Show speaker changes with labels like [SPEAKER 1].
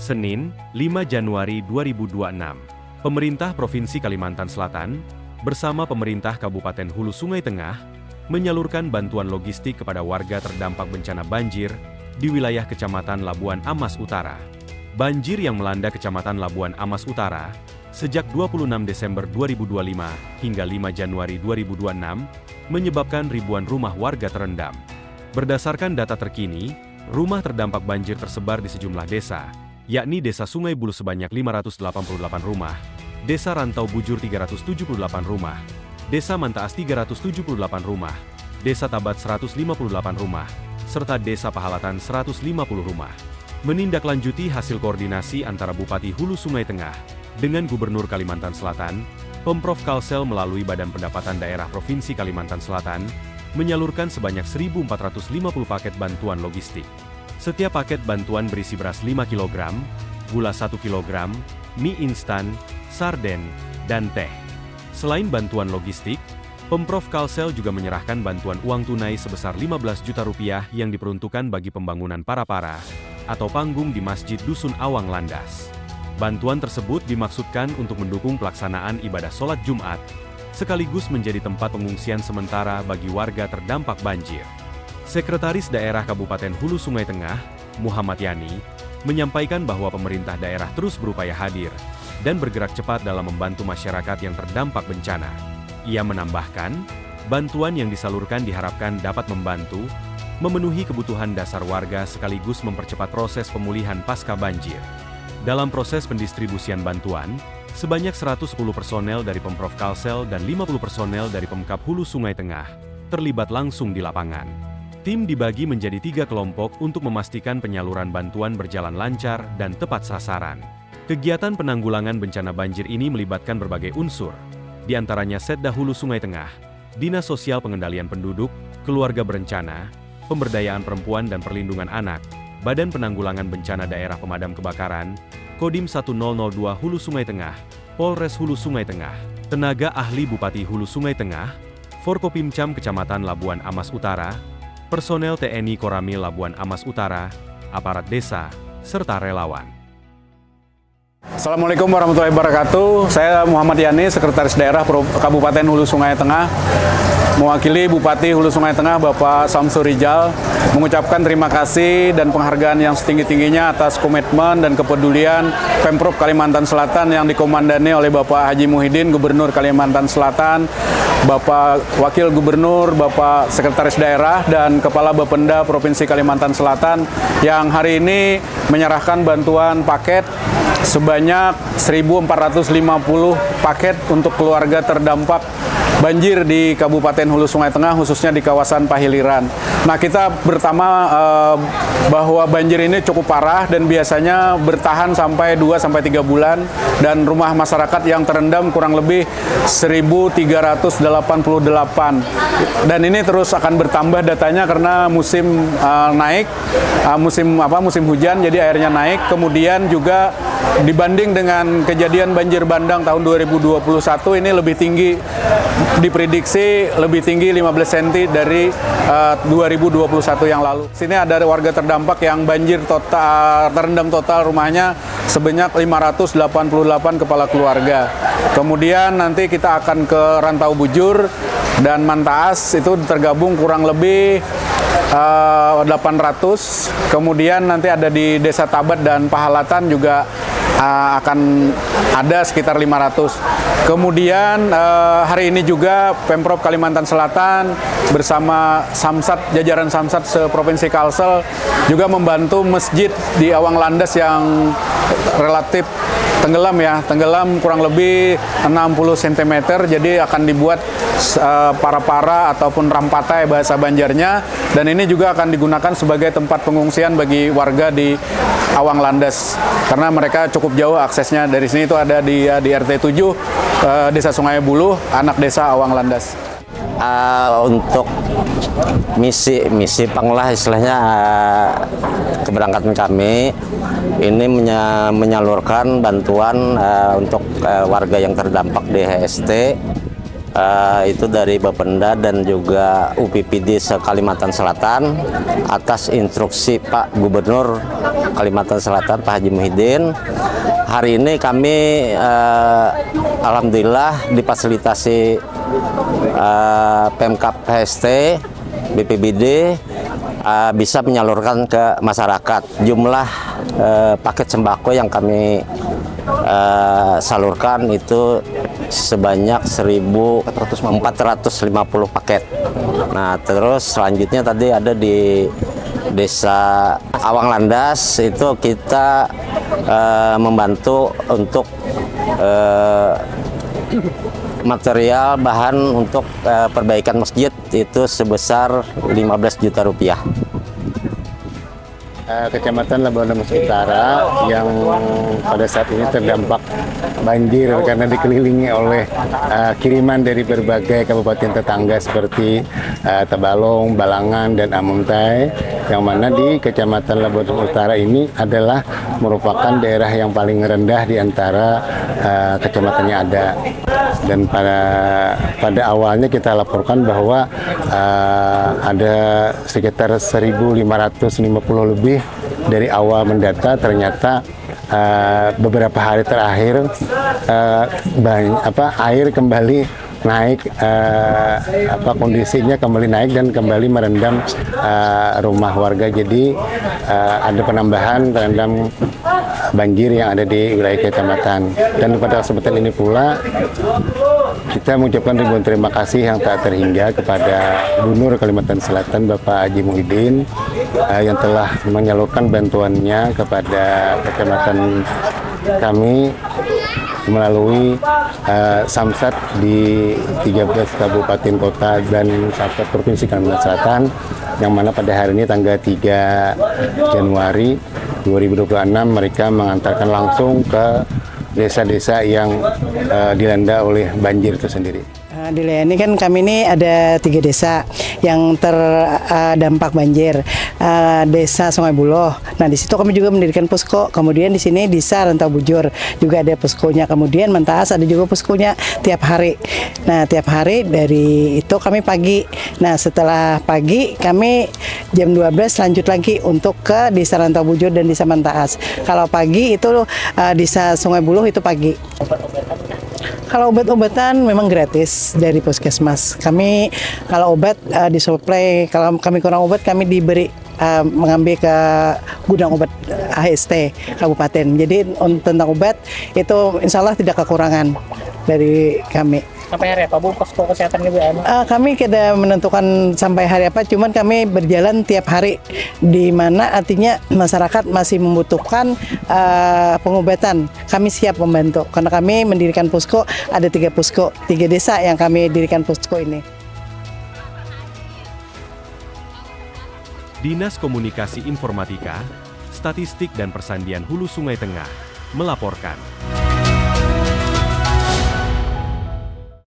[SPEAKER 1] Senin, 5 Januari 2026. Pemerintah Provinsi Kalimantan Selatan bersama pemerintah Kabupaten Hulu Sungai Tengah menyalurkan bantuan logistik kepada warga terdampak bencana banjir di wilayah Kecamatan Labuan Amas Utara. Banjir yang melanda Kecamatan Labuan Amas Utara sejak 26 Desember 2025 hingga 5 Januari 2026 menyebabkan ribuan rumah warga terendam. Berdasarkan data terkini, rumah terdampak banjir tersebar di sejumlah desa, yakni Desa Sungai Bulu sebanyak 588 rumah, Desa Rantau Bujur 378 rumah, Desa Mantaas 378 rumah, Desa Tabat 158 rumah, serta Desa Pahalatan 150 rumah. Menindaklanjuti hasil koordinasi antara Bupati Hulu Sungai Tengah dengan Gubernur Kalimantan Selatan, Pemprov Kalsel melalui Badan Pendapatan Daerah Provinsi Kalimantan Selatan menyalurkan sebanyak 1.450 paket bantuan logistik. Setiap paket bantuan berisi beras 5 kg, gula 1 kg, mie instan, sarden, dan teh. Selain bantuan logistik, Pemprov Kalsel juga menyerahkan bantuan uang tunai sebesar 15 juta rupiah yang diperuntukkan bagi pembangunan para-para atau panggung di Masjid Dusun Awang Landas. Bantuan tersebut dimaksudkan untuk mendukung pelaksanaan ibadah sholat Jumat, sekaligus menjadi tempat pengungsian sementara bagi warga terdampak banjir. Sekretaris Daerah Kabupaten Hulu Sungai Tengah, Muhammad Yani, menyampaikan bahwa pemerintah daerah terus berupaya hadir dan bergerak cepat dalam membantu masyarakat yang terdampak bencana. Ia menambahkan, bantuan yang disalurkan diharapkan dapat membantu memenuhi kebutuhan dasar warga sekaligus mempercepat proses pemulihan pasca banjir. Dalam proses pendistribusian bantuan, sebanyak 110 personel dari Pemprov Kalsel dan 50 personel dari Pemkab Hulu Sungai Tengah terlibat langsung di lapangan. Tim dibagi menjadi 3 kelompok untuk memastikan penyaluran bantuan berjalan lancar dan tepat sasaran. Kegiatan penanggulangan bencana banjir ini melibatkan berbagai unsur, di antaranya Setda Hulu Sungai Tengah, Dinas Sosial Pengendalian Penduduk, Keluarga Berencana, Pemberdayaan Perempuan dan Perlindungan Anak, Badan Penanggulangan Bencana Daerah Pemadam Kebakaran, Kodim 1002 Hulu Sungai Tengah, Polres Hulu Sungai Tengah, tenaga ahli Bupati Hulu Sungai Tengah, Forkopimcam Kecamatan Labuan Amas Utara, personel TNI Koramil Labuan Amas Utara, aparat desa, serta relawan.
[SPEAKER 2] Assalamualaikum warahmatullahi wabarakatuh. Saya Muhammad Yani, Sekretaris Daerah Kabupaten Hulu Sungai Tengah. Mewakili Bupati Hulu Sungai Tengah Bapak Samsul Rijal mengucapkan terima kasih dan penghargaan yang setinggi-tingginya atas komitmen dan kepedulian Pemprov Kalimantan Selatan yang dikomandani oleh Bapak Haji Muhyiddin, Gubernur Kalimantan Selatan, Bapak Wakil Gubernur, Bapak Sekretaris Daerah, dan Kepala Bapenda Provinsi Kalimantan Selatan yang hari ini menyerahkan bantuan paket sebanyak 1.450 paket untuk keluarga terdampak banjir di Kabupaten Hulu Sungai Tengah, khususnya di kawasan Pahiliran. Nah, kita pertama bahwa banjir ini cukup parah dan biasanya bertahan sampai 2-3 bulan, dan rumah masyarakat yang terendam kurang lebih 1.388. Dan ini terus akan bertambah datanya karena musim naik, musim hujan, jadi airnya naik. Kemudian juga dibanding dengan kejadian banjir bandang tahun 2021, ini lebih tinggi, diprediksi lebih tinggi 15 cm dari 2021 yang lalu. Sini ada warga terdampak yang banjir total, terendam total rumahnya sebanyak 588 kepala keluarga. Kemudian nanti kita akan ke Rantau Bujur dan Mantaas, itu tergabung kurang lebih 800. Kemudian nanti ada di Desa Tabat dan Pahalatan juga akan ada sekitar 500. Kemudian hari ini juga Pemprov Kalimantan Selatan bersama Samsat, jajaran Samsat se-Provinsi Kalsel juga membantu masjid di Awang Landas yang relatif tenggelam kurang lebih 60 cm, jadi akan dibuat para-para ataupun rampatai bahasa Banjarnya, dan ini juga akan digunakan sebagai tempat pengungsian bagi warga di Awang Landas karena mereka cukup jauh aksesnya. Dari sini itu ada di RT 7 Desa Sungai Buluh, anak desa Awang Landas.
[SPEAKER 3] Untuk misi panglah istilahnya, keberangkatan kami ini menyalurkan bantuan untuk warga yang terdampak di HST itu dari Bapenda dan juga UPPD Kalimantan Selatan atas instruksi Pak Gubernur Kalimantan Selatan Pak Haji Muhyiddin. Hari ini kami alhamdulillah difasilitasi Pemkab PST BPBD bisa menyalurkan ke masyarakat. Jumlah paket sembako yang kami salurkan itu sebanyak 1.450 paket. Nah, terus selanjutnya tadi ada di Desa Awang Landas itu kita membantu untuk material bahan untuk perbaikan masjid itu sebesar 15 juta rupiah.
[SPEAKER 4] Kecamatan Labuan Lemes Utara yang pada saat ini terdampak banjir karena dikelilingi oleh kiriman dari berbagai kabupaten tetangga seperti Tabalong, Balangan, dan Amuntai, yang mana di Kecamatan Labuan Lemes Utara ini adalah merupakan daerah yang paling rendah di antara kecamatannya ada. Dan pada awalnya kita laporkan bahwa ada sekitar 1.550 lebih dari awal mendata. Ternyata beberapa hari terakhir air kembali naik, kondisinya kembali naik dan kembali merendam rumah warga. Jadi ada penambahan terendam banjir yang ada di wilayah kecamatan. Dan pada kesempatan ini pula kita mengucapkan ribuan terima kasih yang tak terhingga kepada Gubernur Kalimantan Selatan Bapak Haji Muhyiddin yang telah menyalurkan bantuannya kepada kecamatan kami melalui Samsat di 13 kabupaten kota dan Samsat Provinsi Kalimantan Selatan, yang mana pada hari ini tanggal 3 Januari 2026 mereka mengantarkan langsung ke desa-desa yang dilanda oleh banjir itu sendiri.
[SPEAKER 5] Di Lea ini kan kami ini ada 3 desa yang terdampak banjir. Desa Sungai Buloh. Nah, di situ kami juga mendirikan posko. Kemudian di sini Desa Rantau Bujur juga ada poskonya. Kemudian Mantaas ada juga poskonya tiap hari. Nah, tiap hari dari itu kami pagi. Nah, setelah pagi kami jam 12 lanjut lagi untuk ke Desa Rantau Bujur dan Desa Mantaas. Kalau pagi itu Desa Sungai Buloh itu pagi. Kalau obat-obatan memang gratis dari puskesmas. Kami kalau obat disuplai, kalau kami kurang obat kami diberi mengambil ke gudang obat AHST kabupaten. Jadi tentang obat itu insya Allah tidak kekurangan dari kami.
[SPEAKER 6] Sampai hari apa Bu posko kesehatan Ibu?
[SPEAKER 5] Kami tidak menentukan sampai hari apa, cuman kami berjalan tiap hari, di mana artinya masyarakat masih membutuhkan pengobatan. Kami siap membantu karena kami mendirikan posko, ada 3 posko, 3 desa yang kami dirikan posko ini.
[SPEAKER 1] Dinas Komunikasi Informatika, Statistik dan Persandian Hulu Sungai Tengah melaporkan.